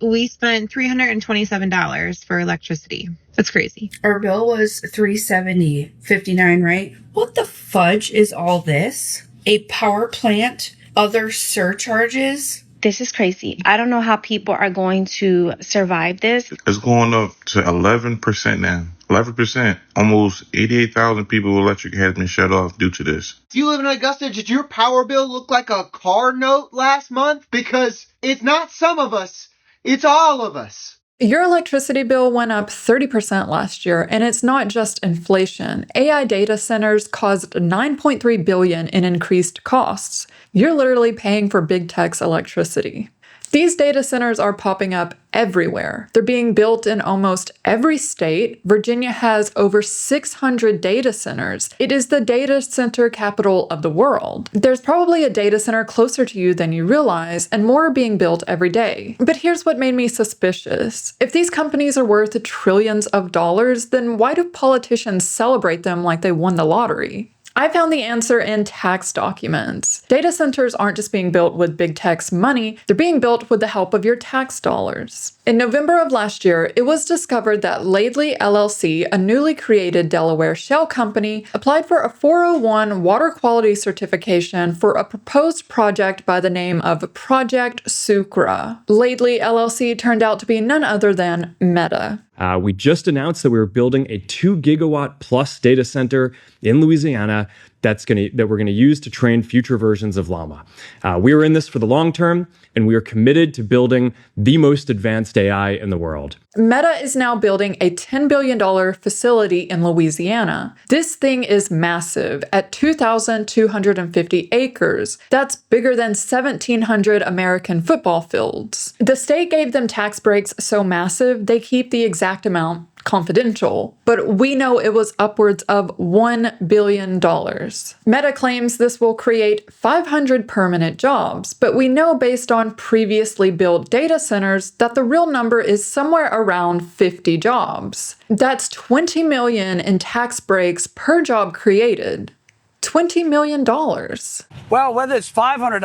We spent $327 for electricity. That's crazy. Our bill was $370.59, right? What the fudge is all this? A power plant, other surcharges? This is crazy. I don't know how people are going to survive this. It's going up to 11% now. 11%. Almost 88,000 people with electric has been shut off due to this. If you live in Augusta, did your power bill look like a car note last month? Because it's not some of us, it's all of us. Your electricity bill went up 30% last year, and it's not just inflation. AI data centers caused $9.3 billion in increased costs. You're literally paying for big tech's electricity. These data centers are popping up everywhere. They're being built in almost every state. Virginia has over 600 data centers. It is the data center capital of the world. There's probably a data center closer to you than you realize, and more are being built every day. But here's what made me suspicious. If these companies are worth trillions of dollars, then why do politicians celebrate them like they won the lottery? I found the answer in tax documents. Data centers aren't just being built with big tech's money, they're being built with the help of your tax dollars. In November of last year, it was discovered that Laidley LLC, a newly created Delaware shell company, applied for a 401 water quality certification for a proposed project by the name of Project Sucre. Laidley LLC turned out to be none other than Meta. We just announced that we were building a 2 gigawatt plus data center in Louisiana that we're going to use to train future versions of Llama. We are in this for the long term, and we are committed to building the most advanced AI in the world. Meta is now building a $10 billion facility in Louisiana. This thing is massive at 2,250 acres. That's bigger than 1,700 American football fields. The state gave them tax breaks so massive, they keep the exact amount confidential, but we know it was upwards of $1 billion. Meta claims this will create 500 permanent jobs, but we know based on previously built data centers that the real number is somewhere around 50 jobs. That's $20 million in tax breaks per job created. $20 million. Well, whether it's 500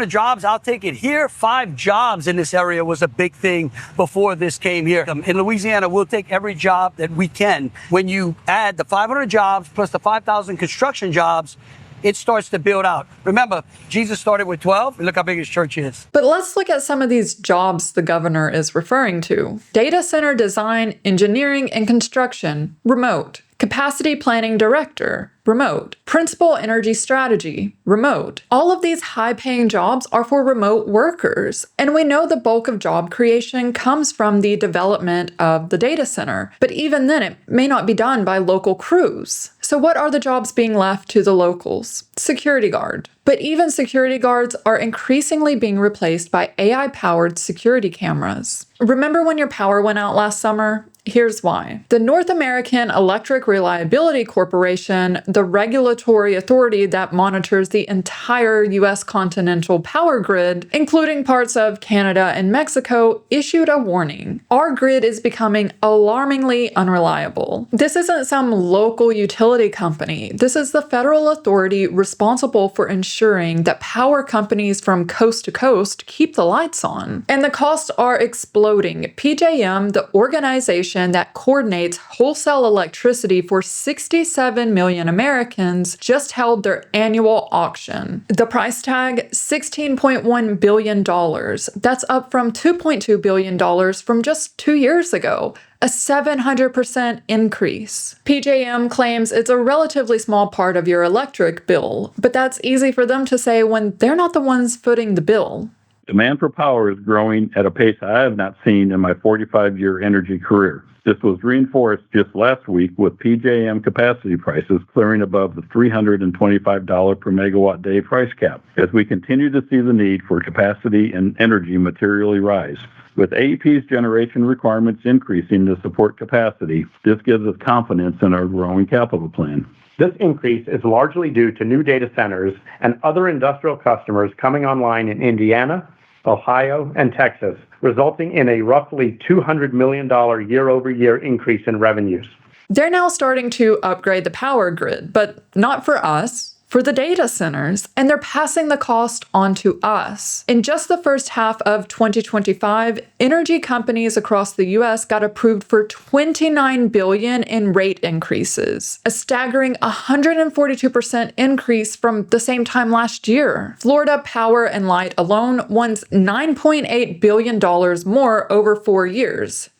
jobs, I'll take it. Here, 5 jobs in this area was a big thing before this came here. In Louisiana, we'll take every job that we can. When you add the 500 jobs plus the 5,000 construction jobs, it starts to build out. Remember, Jesus started with 12, and look how big his church is. But let's look at some of these jobs the governor is referring to. Data center design, engineering, and construction, remote. Capacity planning director, remote. Principal energy strategy, remote. All of these high-paying jobs are for remote workers, and we know the bulk of job creation comes from the development of the data center, but even then it may not be done by local crews. So what are the jobs being left to the locals? Security guard. But even security guards are increasingly being replaced by AI-powered security cameras. Remember when your power went out last summer? Here's why. The North American Electric Reliability Corporation, the regulatory authority that monitors the entire U.S. continental power grid, including parts of Canada and Mexico, issued a warning. Our grid is becoming alarmingly unreliable. This isn't some local utility company. This is the federal authority responsible for ensuring that power companies from coast to coast keep the lights on. And the costs are exploding. PJM, the organization that coordinates wholesale electricity for 67 million Americans, just held their annual auction. The price tag, $16.1 billion. That's up from $2.2 billion from just 2 years ago. A 700% increase. PJM claims it's a relatively small part of your electric bill, but that's easy for them to say when they're not the ones footing the bill. Demand for power is growing at a pace I have not seen in my 45-year energy career. This was reinforced just last week with PJM capacity prices clearing above the $325 per megawatt day price cap, as we continue to see the need for capacity and energy materially rise. With AEP's generation requirements increasing to support capacity, this gives us confidence in our growing capital plan. This increase is largely due to new data centers and other industrial customers coming online in Indiana, Ohio, and Texas, resulting in a roughly $200 million year-over-year increase in revenues. They're now starting to upgrade the power grid, but not for us, for the data centers, and they're passing the cost on to us. In just the first half of 2025, energy companies across the US got approved for $29 billion in rate increases, a staggering 142% increase from the same time last year. Florida Power and Light alone wants $9.8 billion more over 4 years.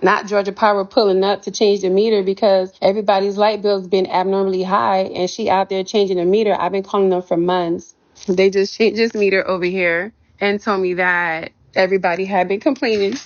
Not Georgia Power pulling up to change the meter because everybody's light bill's been abnormally high and she out there changing the meter. I've been calling them for months. They just changed this meter over here and told me that everybody had been complaining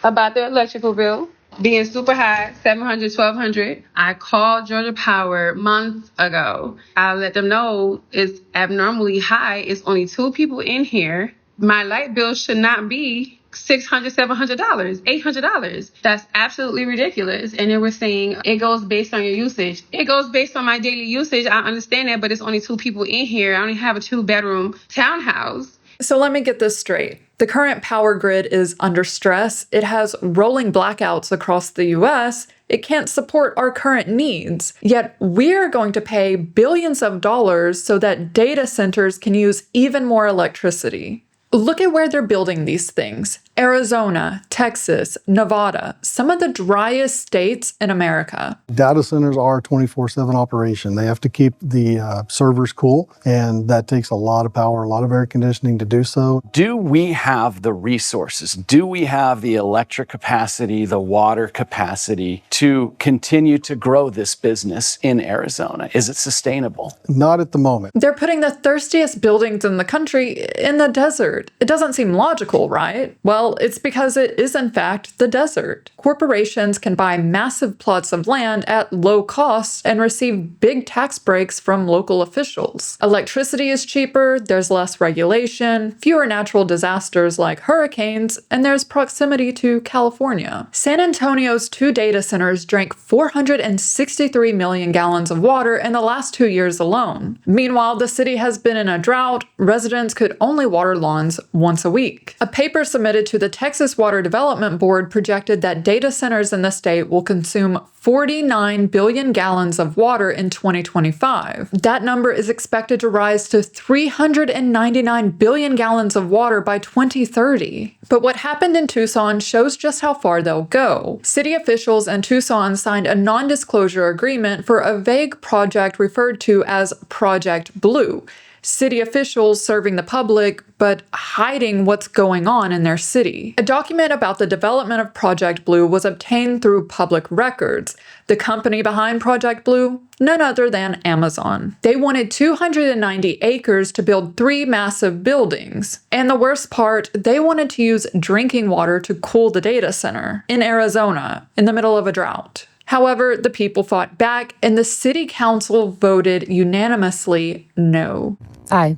about their electrical bill being super high, $700, $1,200. I called Georgia Power months ago. I let them know it's abnormally high. It's only 2 people in here. My light bill should not be $600, $700, $800. That's absolutely ridiculous. And they were saying it goes based on your usage. It goes based on my daily usage. I understand that, but it's only 2 people in here. I only have a 2-bedroom townhouse. So let me get this straight. The current power grid is under stress. It has rolling blackouts across the US. It can't support our current needs. Yet we're going to pay billions of dollars so that data centers can use even more electricity. Look at where they're building these things. Arizona, Texas, Nevada, some of the driest states in America. Data centers are a 24/7 operation. They have to keep the servers cool, and that takes a lot of power, a lot of air conditioning to do so. Do we have the resources? Do we have the electric capacity, the water capacity to continue to grow this business in Arizona? Is it sustainable? Not at the moment. They're putting the thirstiest buildings in the country in the desert. It doesn't seem logical, right? Well, it's because it is in fact the desert. Corporations can buy massive plots of land at low cost and receive big tax breaks from local officials. Electricity is cheaper, there's less regulation, fewer natural disasters like hurricanes, and there's proximity to California. San Antonio's 2 data centers drank 463 million gallons of water in the last 2 years alone. Meanwhile, the city has been in a drought. Residents could only water lawns once a week. A paper submitted to the Texas Water Development Board projected that data centers in the state will consume 49 billion gallons of water in 2025. That number is expected to rise to 399 billion gallons of water by 2030. But what happened in Tucson shows just how far they'll go. City officials in Tucson signed a non-disclosure agreement for a vague project referred to as Project Blue. City officials serving the public, but hiding what's going on in their city. A document about the development of Project Blue was obtained through public records. The company behind Project Blue? None other than Amazon. They wanted 290 acres to build 3 massive buildings. And the worst part, they wanted to use drinking water to cool the data center in Arizona, in the middle of a drought. However, the people fought back, and the city council voted unanimously no. Aye.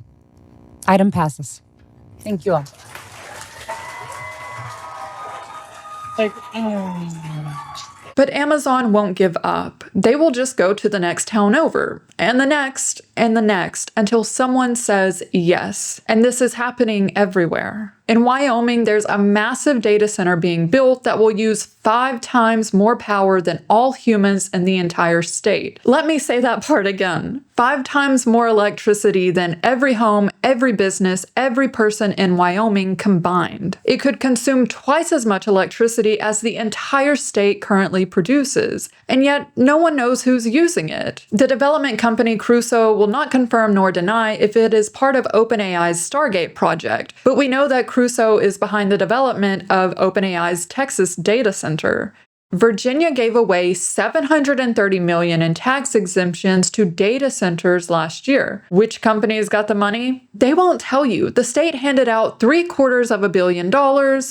Item passes. Thank you all. But Amazon won't give up. They will just go to the next town over, and the next, and the next, until someone says yes. And this is happening everywhere. In Wyoming, there's a massive data center being built that will use 5 times more power than all humans in the entire state. Let me say that part again. 5 times more electricity than every home, every business, every person in Wyoming combined. It could consume twice as much electricity as the entire state currently produces, and yet no one knows who's using it. The development company Crusoe will not confirm nor deny if it is part of OpenAI's Stargate project, but we know that Crusoe is behind the development of OpenAI's Texas data center. Virginia gave away $730 million in tax exemptions to data centers last year. Which companies got the money? They won't tell you. The state handed out $750 million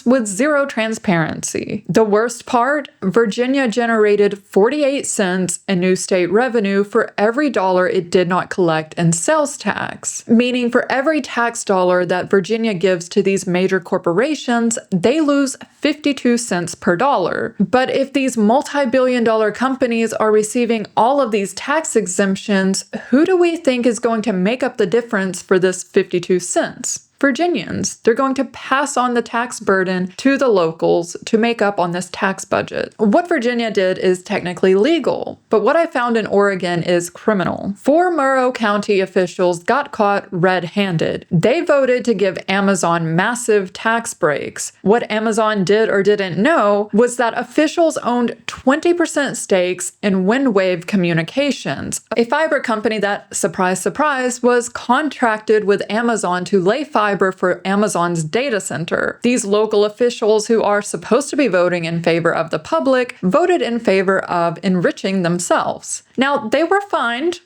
with zero transparency. The worst part? Virginia generated 48 cents in new state revenue for every dollar it did not collect in sales tax. Meaning for every tax dollar that Virginia gives to these major corporations, they lose 52 cents per dollar. But if these multi-billion-dollar companies are receiving all of these tax exemptions, who do we think is going to make up the difference for this 52 cents? Virginians. They're going to pass on the tax burden to the locals to make up on this tax budget. What Virginia did is technically legal, but what I found in Oregon is criminal. 4 Monroe County officials got caught red-handed. They voted to give Amazon massive tax breaks. What Amazon did or didn't know was that officials owned 20% stakes in Windwave Communications, a fiber company that, surprise, surprise, was contracted with Amazon to lay fiber for Amazon's data center. These local officials, who are supposed to be voting in favor of the public, voted in favor of enriching themselves. Now, they were fined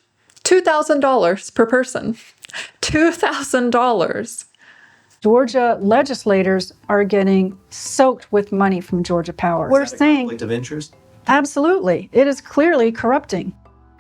$2,000 per person. $2,000. Georgia legislators are getting soaked with money from Georgia Power. We're saying conflict of interest? Absolutely. It is clearly corrupting.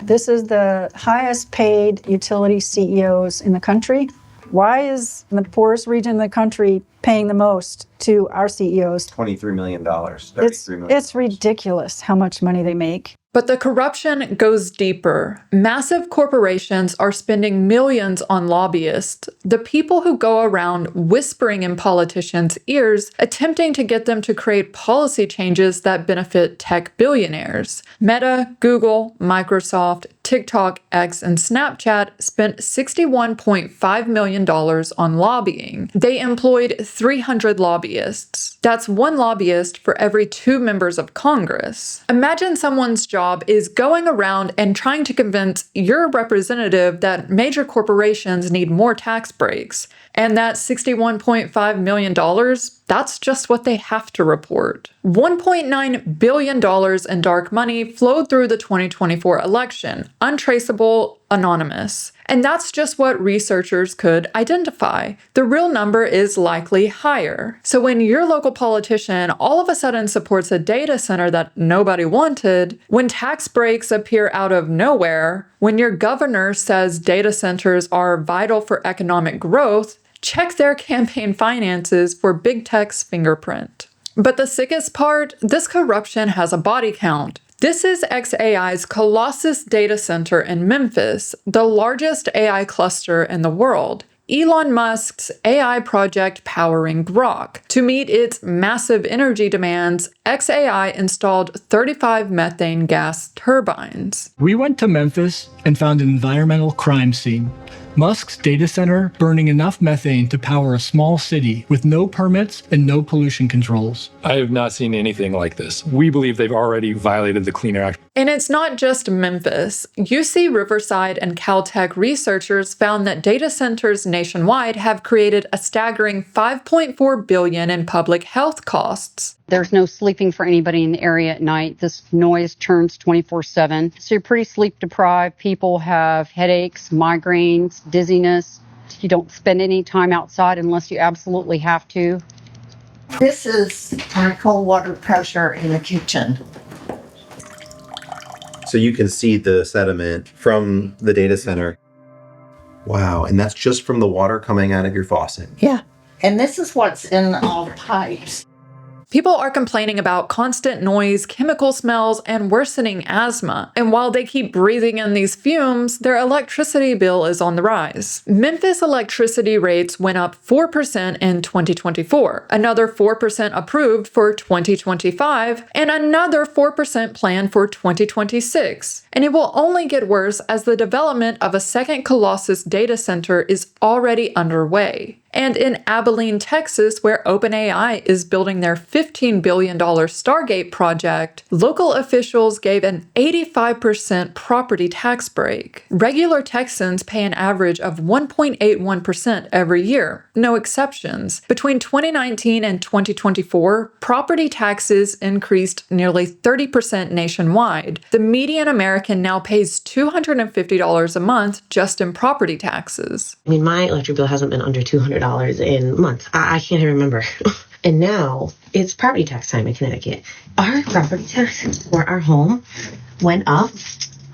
This is the highest paid utility CEOs in the country. Why is the poorest region of the country paying the most to our CEOs? $23 million. $33 million. It's ridiculous how much money they make. But the corruption goes deeper. Massive corporations are spending millions on lobbyists, the people who go around whispering in politicians' ears, attempting to get them to create policy changes that benefit tech billionaires. Meta, Google, Microsoft, TikTok, X, and Snapchat spent $61.5 million on lobbying. They employed 300 lobbyists. That's 1 lobbyist for every 2 members of Congress. Imagine someone's job is going around and trying to convince your representative that major corporations need more tax breaks, and that $61.5 million, that's just what they have to report. $1.9 billion in dark money flowed through the 2024 election, untraceable, anonymous. And that's just what researchers could identify. The real number is likely higher. So when your local politician all of a sudden supports a data center that nobody wanted, when tax breaks appear out of nowhere, when your governor says data centers are vital for economic growth, check their campaign finances for big tech's fingerprint. But the sickest part, this corruption has a body count. This is xAI's Colossus data center in Memphis, the largest AI cluster in the world. Elon Musk's AI project powering Grok. To meet its massive energy demands, xAI installed 35 methane gas turbines. We went to Memphis and found an environmental crime scene. Musk's data center burning enough methane to power a small city with no permits and no pollution controls. I have not seen anything like this. We believe they've already violated the Clean Air Act. And it's not just Memphis. UC Riverside and Caltech researchers found that data centers nationwide have created a staggering $5.4 billion in public health costs. There's no sleeping for anybody in the area at night. This noise turns 24/7. So you're pretty sleep deprived. People have headaches, migraines, dizziness. You don't spend any time outside unless you absolutely have to. This is our cold water pressure in the kitchen. So you can see the sediment from the data center. Wow, and that's just from the water coming out of your faucet. Yeah. And this is what's in all the pipes. People are complaining about constant noise, chemical smells, and worsening asthma. And while they keep breathing in these fumes, their electricity bill is on the rise. Memphis electricity rates went up 4% in 2024, another 4% approved for 2025, and another 4% planned for 2026. And it will only get worse as the development of a second Colossus data center is already underway. And in Abilene, Texas, where OpenAI is building their $15 billion Stargate project, local officials gave an 85% property tax break. Regular Texans pay an average of 1.81% every year, no exceptions. Between 2019 and 2024, property taxes increased nearly 30% nationwide. The median American now pays $250 a month just in property taxes. I mean, my electric bill hasn't been under $200 in months. I can't even remember. And now it's property tax time in Connecticut. Our property tax for our home went up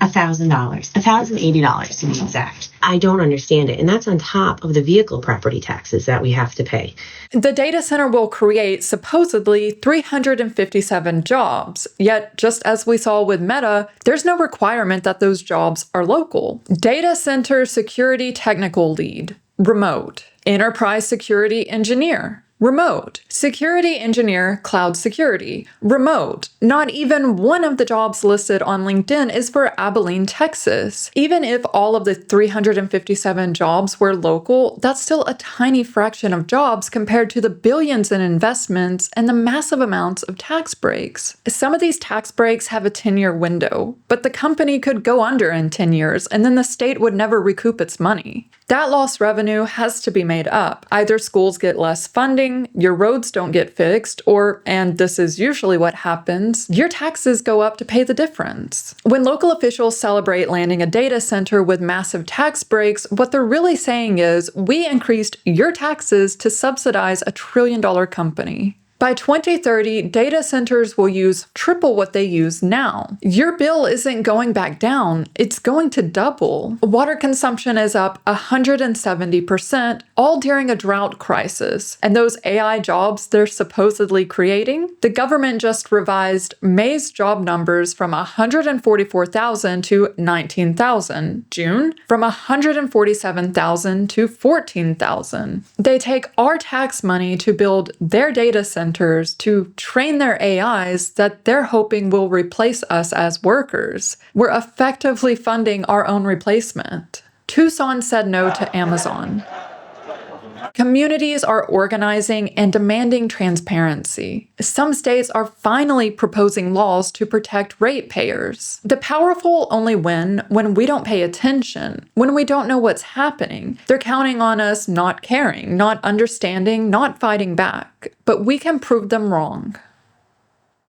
$1,000, $1,080 to be exact. I don't understand it. And that's on top of the vehicle property taxes that we have to pay. The data center will create supposedly 357 jobs. Yet, just as we saw with Meta, there's no requirement that those jobs are local. Data center security technical lead remote. Enterprise security engineer, remote. Security engineer, cloud security, remote. Not even one of the jobs listed on LinkedIn is for Abilene, Texas. Even if all of the 357 jobs were local, that's still a tiny fraction of jobs compared to the billions in investments and the massive amounts of tax breaks. Some of these tax breaks have a 10-year window, but the company could go under in 10 years and then the state would never recoup its money. That lost revenue has to be made up. Either schools get less funding, your roads don't get fixed, or, and this is usually what happens, your taxes go up to pay the difference. When local officials celebrate landing a data center with massive tax breaks, what they're really saying is, we increased your taxes to subsidize a $1 trillion company. By 2030, data centers will use triple what they use now. Your bill isn't going back down, it's going to double. Water consumption is up 170%, all during a drought crisis. And those AI jobs they're supposedly creating? The government just revised May's job numbers from 144,000 to 19,000. June, from 147,000 to 14,000. They take our tax money to build their data centers to train their AIs that they're hoping will replace us as workers. We're effectively funding our own replacement. Tucson said no to Amazon. Communities are organizing and demanding transparency. Some states are finally proposing laws to protect ratepayers. The powerful only win when we don't pay attention, when we don't know what's happening. They're counting on us not caring, not understanding, not fighting back. But we can prove them wrong.